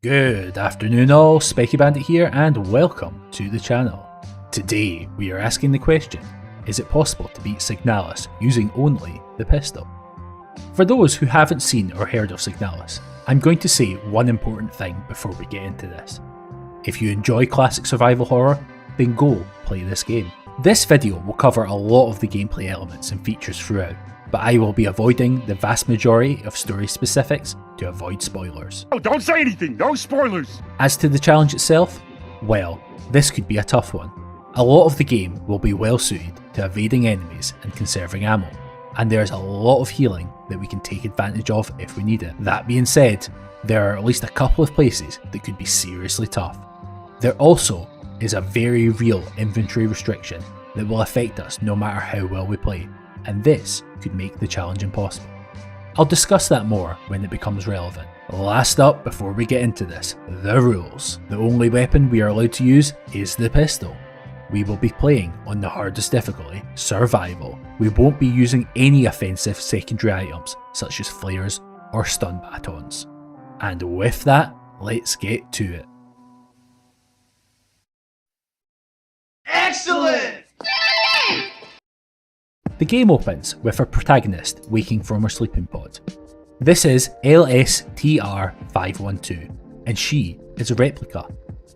Good afternoon all, Specky Bandit here and welcome to the channel. Today we are asking the question, is it possible to beat Signalis using only the pistol? For those who haven't seen or heard of Signalis, I'm going to say one important thing before we get into this. If you enjoy classic survival horror, then go play this game. This video will cover a lot of the gameplay elements and features throughout, but I will be avoiding the vast majority of story specifics to avoid spoilers. Oh, don't say anything, no spoilers! As to the challenge itself, well, this could be a tough one. A lot of the game will be well suited to evading enemies and conserving ammo, and there is a lot of healing that we can take advantage of if we need it. That being said, there are at least a couple of places that could be seriously tough. There also is a very real inventory restriction that will affect us no matter how well we play, and this could make the challenge impossible. I'll discuss that more when it becomes relevant. Last up, before we get into this, the rules. The only weapon we are allowed to use is the pistol. We will be playing on the hardest difficulty, survival. We won't be using any offensive secondary items such as flares or stun batons. And with that, let's get to it. Excellent! The game opens with our protagonist waking from her sleeping pod. This is LSTR-512, and she is a replica,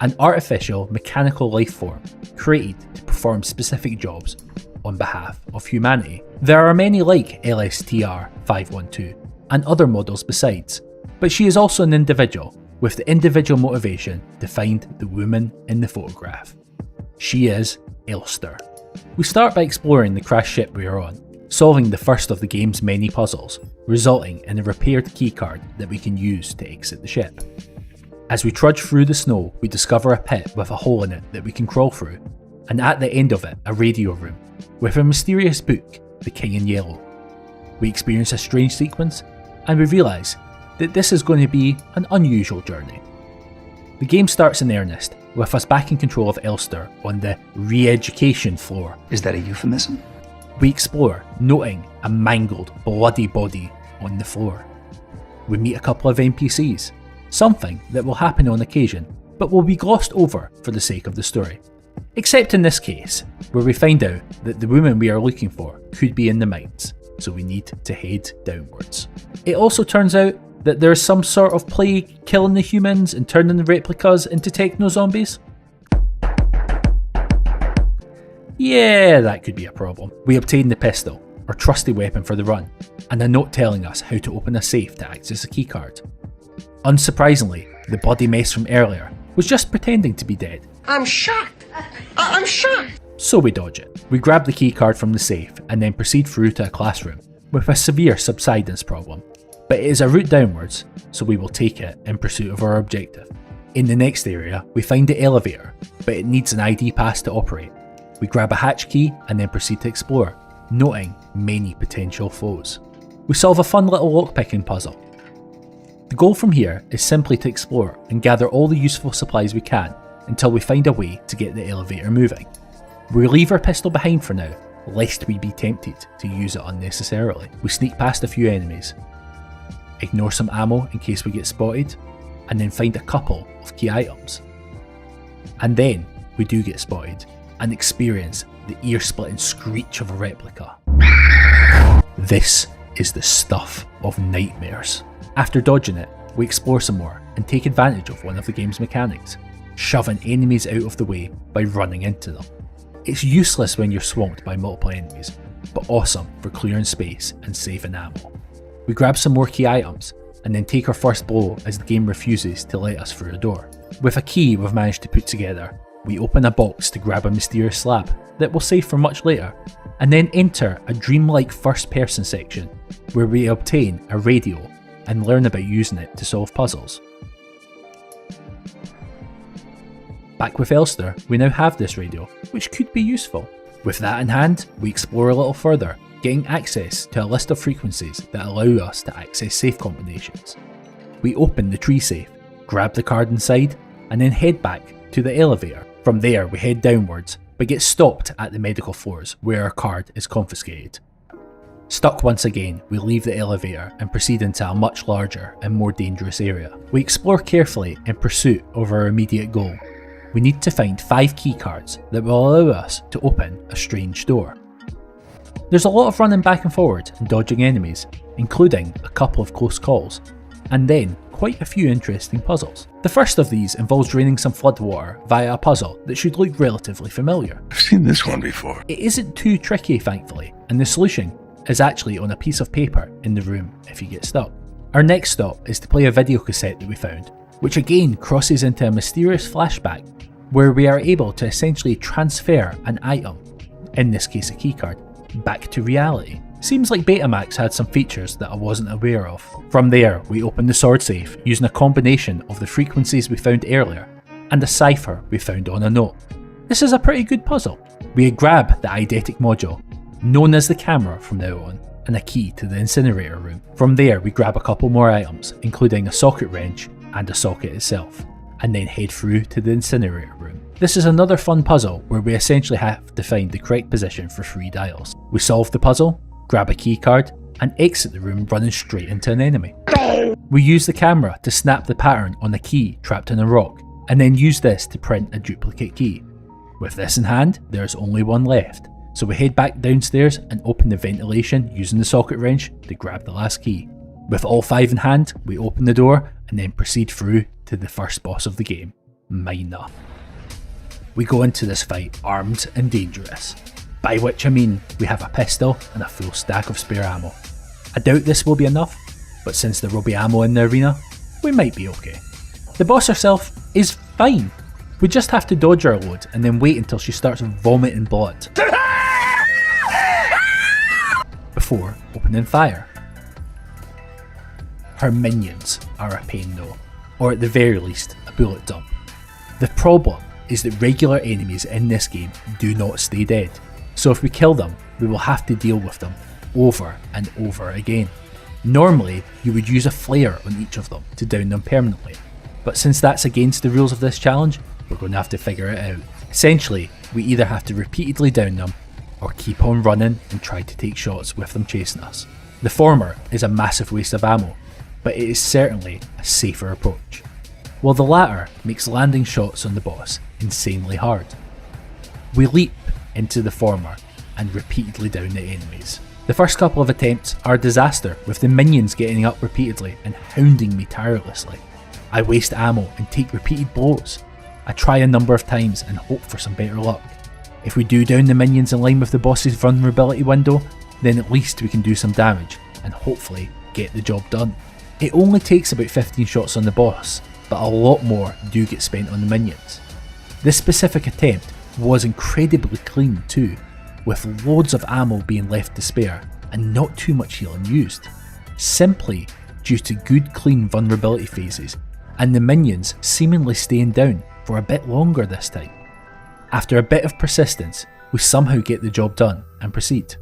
an artificial mechanical life form created to perform specific jobs on behalf of humanity. There are many like LSTR-512 and other models besides, but she is also an individual with the individual motivation to find the woman in the photograph. She is Elster. We start by exploring the crashed ship we are on, solving the first of the game's many puzzles, resulting in a repaired keycard that we can use to exit the ship. As we trudge through the snow, we discover a pit with a hole in it that we can crawl through, and at the end of it, a radio room, with a mysterious book, The King in Yellow. We experience a strange sequence, and we realise that this is going to be an unusual journey. The game starts in earnest, with us back in control of Elster on the re-education floor. Is that a euphemism? We explore, noting a mangled, bloody body on the floor. We meet a couple of NPCs, something that will happen on occasion, but will be glossed over for the sake of the story. Except in this case, where we find out that the woman we are looking for could be in the mines, so we need to head downwards. It also turns out that there is some sort of plague killing the humans and turning the replicas into techno-zombies? Yeah, that could be a problem. We obtain the pistol, our trusty weapon for the run, and a note telling us how to open a safe to access a keycard. Unsurprisingly, the bloody mess from earlier was just pretending to be dead. I'm shocked. I'm shocked. So we dodge it. We grab the keycard from the safe and then proceed through to a classroom with a severe subsidence problem. But it is a route downwards, so we will take it in pursuit of our objective. In the next area, we find the elevator, but it needs an ID pass to operate. We grab a hatch key and then proceed to explore, noting many potential foes. We solve a fun little lockpicking puzzle. The goal from here is simply to explore and gather all the useful supplies we can until we find a way to get the elevator moving. We leave our pistol behind for now, lest we be tempted to use it unnecessarily. We sneak past a few enemies, ignore some ammo in case we get spotted, and then find a couple of key items. And then we do get spotted and experience the ear-splitting screech of a replica. This is the stuff of nightmares. After dodging it, we explore some more and take advantage of one of the game's mechanics, shoving enemies out of the way by running into them. It's useless when you're swamped by multiple enemies, but awesome for clearing space and saving ammo. We grab some more key items, and then take our first blow as the game refuses to let us through a door. With a key we've managed to put together, we open a box to grab a mysterious slab that we'll save for much later, and then enter a dreamlike first person section where we obtain a radio and learn about using it to solve puzzles. Back with Elster, we now have this radio, which could be useful. With that in hand, we explore a little further, getting access to a list of frequencies that allow us to access safe combinations. We open the tree safe, grab the card inside, and then head back to the elevator. From there we head downwards, but get stopped at the medical floors where our card is confiscated. Stuck once again, we leave the elevator and proceed into a much larger and more dangerous area. We explore carefully in pursuit of our immediate goal. We need to find 5 keycards that will allow us to open a strange door. There's a lot of running back and forward and dodging enemies, including a couple of close calls, and then quite a few interesting puzzles. The first of these involves draining some floodwater via a puzzle that should look relatively familiar. I've seen this one before. It isn't too tricky, thankfully, and the solution is actually on a piece of paper in the room if you get stuck. Our next stop is to play a video cassette that we found, which again crosses into a mysterious flashback where we are able to essentially transfer an item, in this case a keycard, back to reality. Seems like Betamax had some features that I wasn't aware of. From there, we open the sword safe using a combination of the frequencies we found earlier and a cipher we found on a note. This is a pretty good puzzle. We grab the eidetic module, known as the camera from now on, and a key to the incinerator room. From there, we grab a couple more items, including a socket wrench and a socket itself, and then head through to the incinerator room. This is another fun puzzle where we essentially have to find the correct position for 3 dials. We solve the puzzle, grab a keycard, and exit the room running straight into an enemy. We use the camera to snap the pattern on a key trapped in a rock, and then use this to print a duplicate key. With this in hand, there's only one left, so we head back downstairs and open the ventilation using the socket wrench to grab the last key. With all 5 in hand, we open the door and then proceed through to the first boss of the game, Mina. We go into this fight armed and dangerous, by which I mean we have a pistol and a full stack of spare ammo. I doubt this will be enough, but since there will be ammo in the arena, we might be okay. The boss herself is fine. We just have to dodge our load and then wait until she starts vomiting blood before opening fire. Her minions are a pain though, or at the very least a bullet dump. The problem is that regular enemies in this game do not stay dead, so if we kill them, we will have to deal with them over and over again. Normally, you would use a flare on each of them to down them permanently, but since that's against the rules of this challenge, we're going to have to figure it out. Essentially, we either have to repeatedly down them, or keep on running and try to take shots with them chasing us. The former is a massive waste of ammo, but it is certainly a safer approach, while the latter makes landing shots on the boss insanely hard. We leap into the former and repeatedly down the enemies. The first couple of attempts are a disaster, with the minions getting up repeatedly and hounding me tirelessly. I waste ammo and take repeated blows. I try a number of times and hope for some better luck. If we do down the minions in line with the boss's vulnerability window, then at least we can do some damage and hopefully get the job done. It only takes about 15 shots on the boss, but a lot more do get spent on the minions. This specific attempt was incredibly clean too, with loads of ammo being left to spare and not too much healing used, simply due to good clean vulnerability phases and the minions seemingly staying down for a bit longer this time. After a bit of persistence, we somehow get the job done and proceed.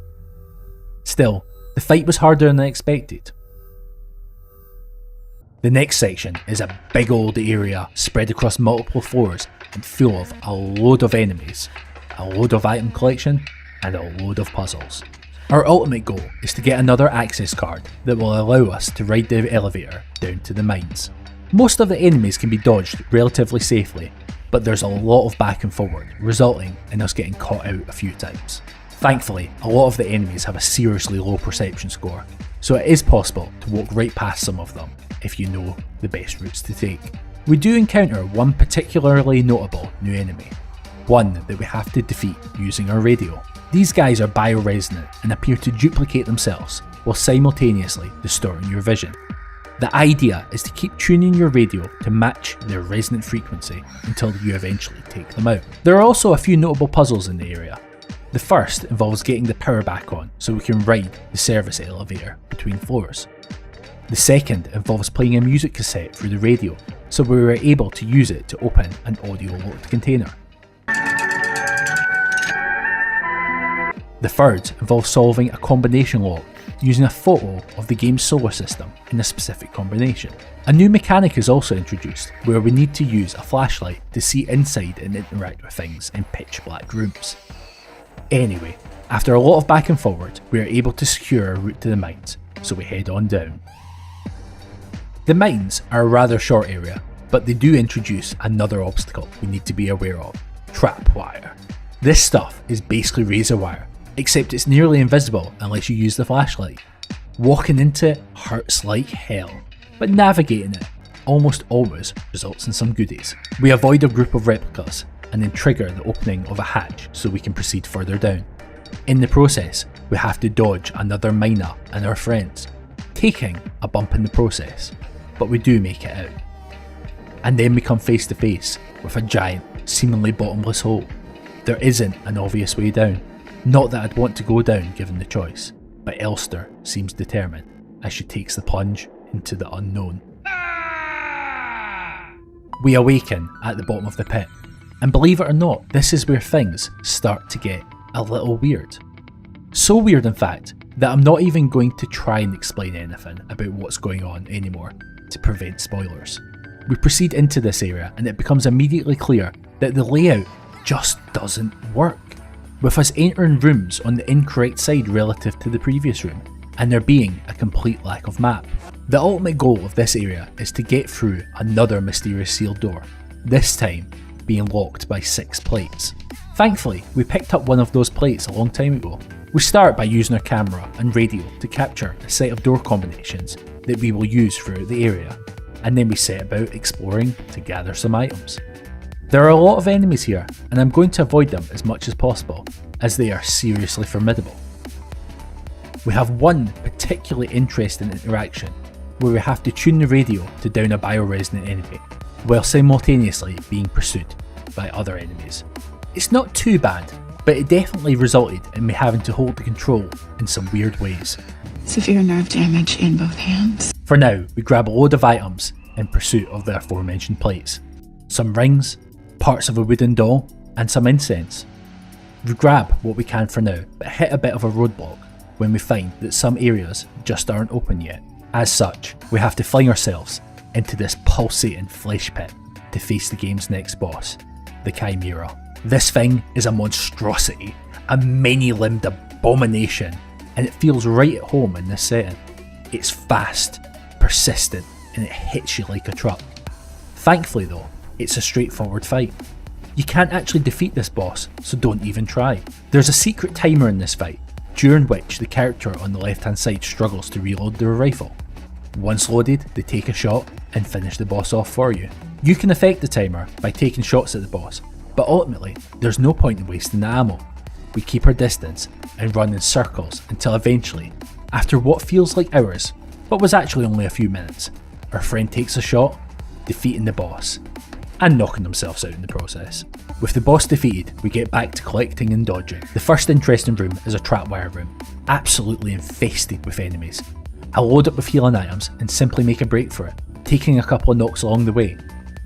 Still, the fight was harder than I expected. The next section is a big old area spread across multiple floors and full of a load of enemies, a load of item collection, and a load of puzzles. Our ultimate goal is to get another access card that will allow us to ride the elevator down to the mines. Most of the enemies can be dodged relatively safely, but there's a lot of back and forward, resulting in us getting caught out a few times. Thankfully, a lot of the enemies have a seriously low perception score, so it is possible to walk right past some of them if you know the best routes to take. We do encounter one particularly notable new enemy, one that we have to defeat using our radio. These guys are bioresonant and appear to duplicate themselves while simultaneously distorting your vision. The idea is to keep tuning your radio to match their resonant frequency until you eventually take them out. There are also a few notable puzzles in the area. The first involves getting the power back on so we can ride the service elevator between floors. The second involves playing a music cassette through the radio so we were able to use it to open an audio locked container. The third involves solving a combination lock using a photo of the game's solar system in a specific combination. A new mechanic is also introduced where we need to use a flashlight to see inside and interact with things in pitch black rooms. Anyway, After a lot of back and forward, we are able to secure a route to the mines, so we head on down. The mines are a rather short area, but they do introduce another obstacle we need to be aware of: trap wire. This stuff is basically razor wire, except it's nearly invisible unless you use the flashlight. Walking into it hurts like hell, but navigating it almost always results in some goodies. We avoid a group of replicas and then trigger the opening of a hatch so we can proceed further down. In the process, we have to dodge another miner and our friends, taking a bump in the process, but we do make it out. And then we come face to face with a giant, seemingly bottomless hole. There isn't an obvious way down. Not that I'd want to go down given the choice, but Elster seems determined as she takes the plunge into the unknown. We awaken at the bottom of the pit, and believe it or not, this is where things start to get a little weird. So weird in fact, that I'm not even going to try and explain anything about what's going on anymore to prevent spoilers. We proceed into this area and it becomes immediately clear that the layout just doesn't work, with us entering rooms on the incorrect side relative to the previous room, and there being a complete lack of map. The ultimate goal of this area is to get through another mysterious sealed door, this time being locked by 6 plates. Thankfully, we picked up one of those plates a long time ago. We start by using our camera and radio to capture a set of door combinations that we will use throughout the area, and then we set about exploring to gather some items. There are a lot of enemies here, and I'm going to avoid them as much as possible, as they are seriously formidable. We have one particularly interesting interaction where we have to tune the radio to down a bioresonant enemy, while simultaneously being pursued by other enemies. It's not too bad, but it definitely resulted in me having to hold the control in some weird ways. Severe nerve damage in both hands. For now, we grab a load of items in pursuit of the aforementioned plates. Some rings, parts of a wooden doll, and some incense. We grab what we can for now, but hit a bit of a roadblock when we find that some areas just aren't open yet. As such, we have to fling ourselves into this pulsating flesh pit to face the game's next boss, the Chimera. This thing is a monstrosity, a many-limbed abomination, and it feels right at home in this setting. It's fast, persistent, and it hits you like a truck. Thankfully though, it's a straightforward fight. You can't actually defeat this boss, so don't even try. There's a secret timer in this fight, during which the character on the left hand side struggles to reload their rifle. Once loaded, they take a shot and finish the boss off for you. You can affect the timer by taking shots at the boss, but ultimately there's no point in wasting the ammo. We keep our distance and run in circles until eventually, after what feels like hours, but was actually only a few minutes, our friend takes a shot, defeating the boss, and knocking themselves out in the process. With the boss defeated, we get back to collecting and dodging. The first interesting room is a trapwire room, absolutely infested with enemies. I load up with healing items and simply make a break for it, taking a couple of knocks along the way.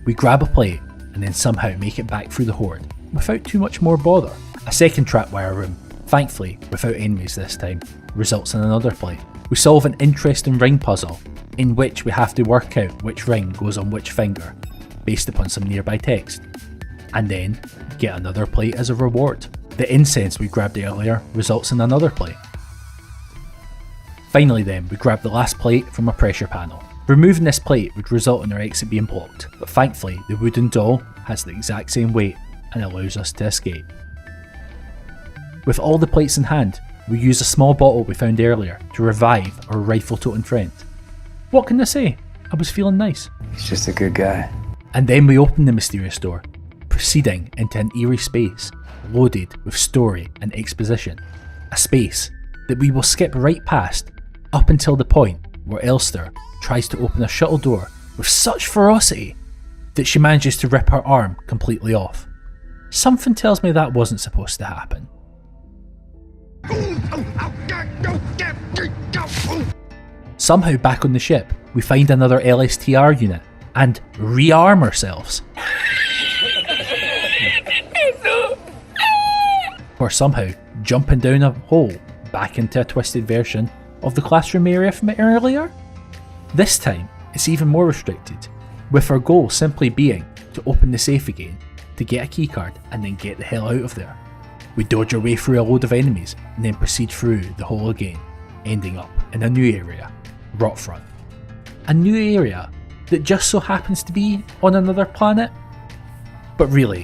We grab a plate and then somehow make it back through the horde, without too much more bother. A second trapwire room, thankfully without enemies this time, results in another plate. We solve an interesting ring puzzle, in which we have to work out which ring goes on which finger, based upon some nearby text, and then get another plate as a reward. The incense we grabbed earlier results in another plate. Finally then, we grab the last plate from a pressure panel. Removing this plate would result in our exit being blocked, but thankfully the wooden doll has the exact same weight and allows us to escape. With all the plates in hand, we use a small bottle we found earlier to revive our rifle-toting friend. What can I say? I was feeling nice. He's just a good guy. And then we open the mysterious door, proceeding into an eerie space loaded with story and exposition. A space that we will skip right past up until the point where Elster tries to open a shuttle door with such ferocity that she manages to rip her arm completely off. Something tells me that wasn't supposed to happen. Somehow back on the ship, we find another LSTR unit and rearm ourselves. Or somehow jumping down a hole back into a twisted version of the classroom area from earlier. This time, it's even more restricted, with our goal simply being to open the safe again, to get a keycard and then get the hell out of there. We dodge our way through a load of enemies and then proceed through the hole again, ending up in a new area, Rotfront. A new area that just so happens to be on another planet? But really,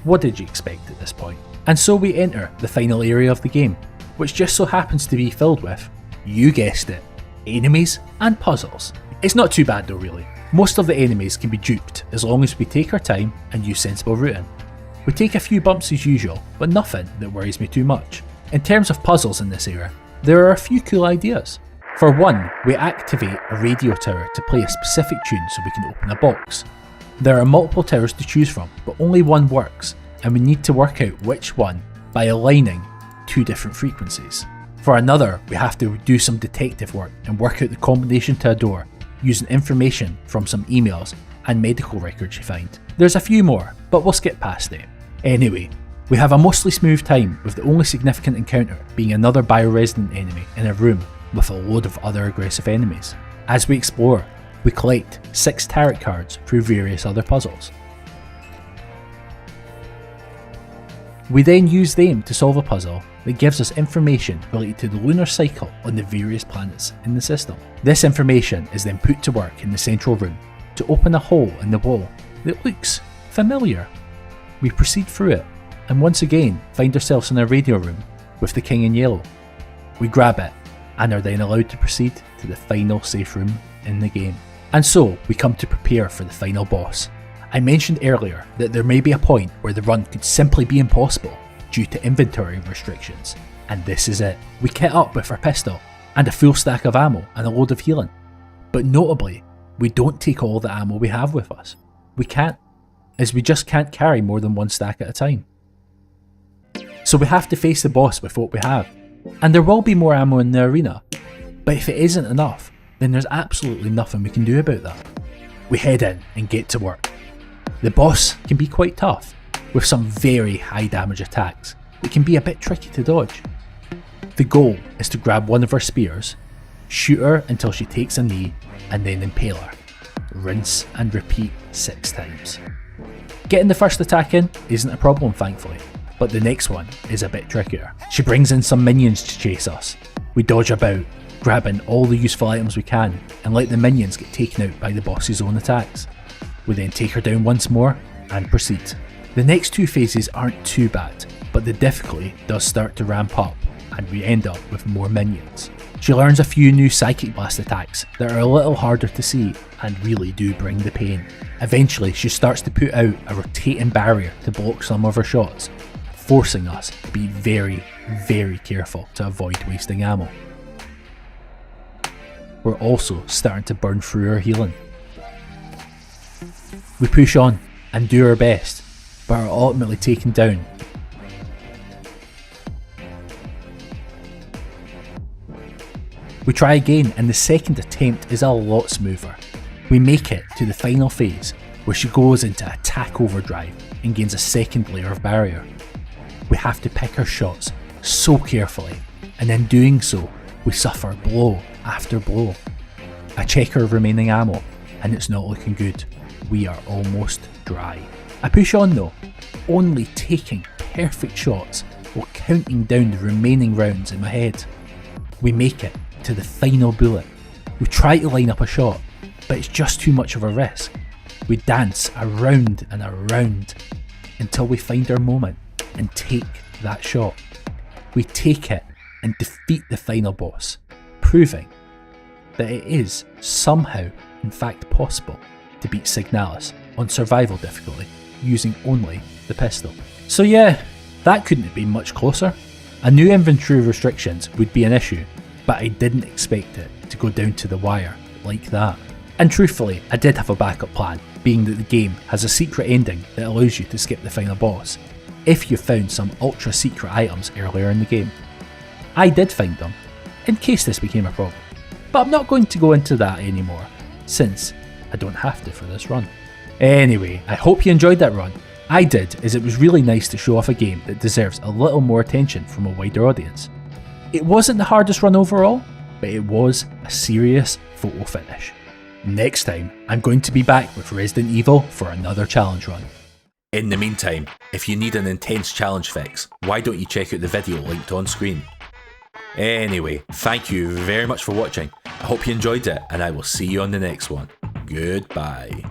what did you expect at this point? And so we enter the final area of the game, which just so happens to be filled with, you guessed it, enemies and puzzles. It's not too bad though really. Most of the enemies can be duped as long as we take our time and use sensible routing. We take a few bumps as usual, but nothing that worries me too much. In terms of puzzles in this era, there are a few cool ideas. For one, we activate a radio tower to play a specific tune so we can open a box. There are multiple towers to choose from, but only one works, and we need to work out which one by aligning two different frequencies. For another, we have to do some detective work and work out the combination to a door, using information from some emails and medical records you find. There's a few more, but we'll skip past them. Anyway, we have a mostly smooth time, with the only significant encounter being another bioresident enemy in a room with a load of other aggressive enemies. As we explore, we collect 6 tarot cards through various other puzzles. We then use them to solve a puzzle that gives us information related to the lunar cycle on the various planets in the system. This information is then put to work in the central room to open a hole in the wall that looks familiar. We proceed through it and once again find ourselves in a radio room with the king in yellow. We grab it and are then allowed to proceed to the final safe room in the game. And so we come to prepare for the final boss. I mentioned earlier that there may be a point where the run could simply be impossible due to inventory restrictions, and this is it. We kit up with our pistol and a full stack of ammo and a load of healing, but notably we don't take all the ammo we have with us. We can't, as we just can't carry more than one stack at a time. So we have to face the boss with what we have, and there will be more ammo in the arena, but if it isn't enough, then there's absolutely nothing we can do about that. We head in and get to work. The boss can be quite tough, with some very high damage attacks that can be a bit tricky to dodge. The goal is to grab one of her spears, shoot her until she takes a knee, and then impale her. Rinse and repeat 6 times. Getting the first attack in isn't a problem thankfully, but the next one is a bit trickier. She brings in some minions to chase us. We dodge about, grabbing all the useful items we can, and let the minions get taken out by the boss's own attacks. We then take her down once more and proceed. The next 2 phases aren't too bad, but the difficulty does start to ramp up and we end up with more minions. She learns a few new psychic blast attacks that are a little harder to see and really do bring the pain. Eventually she starts to put out a rotating barrier to block some of her shots, forcing us to be very, very careful to avoid wasting ammo. We're also starting to burn through our healing. We push on and do our best, but are ultimately taken down. We try again and the second attempt is a lot smoother. We make it to the final phase where she goes into attack overdrive and gains a second layer of barrier. We have to pick our shots so carefully, and in doing so we suffer blow after blow. I check our remaining ammo and it's not looking good. We are almost dry. I push on though, only taking perfect shots while counting down the remaining rounds in my head. We make it to the final bullet. We try to line up a shot, but it's just too much of a risk. We dance around and around until we find our moment and take that shot. We take it and defeat the final boss, proving that it is somehow in fact possible to beat Signalis on survival difficulty using only the pistol. So yeah, that couldn't have been much closer. I knew inventory restrictions would be an issue, but I didn't expect it to go down to the wire like that. And truthfully, I did have a backup plan, being that the game has a secret ending that allows you to skip the final boss, if you found some ultra secret items earlier in the game. I did find them, in case this became a problem, but I'm not going to go into that anymore, since I don't have to for this run. Anyway, I hope you enjoyed that run. I did, as it was really nice to show off a game that deserves a little more attention from a wider audience. It wasn't the hardest run overall, but it was a serious photo finish. Next time, I'm going to be back with Resident Evil for another challenge run. In the meantime, if you need an intense challenge fix, why don't you check out the video linked on screen? Anyway, thank you very much for watching. I hope you enjoyed it, and I will see you on the next one. Goodbye.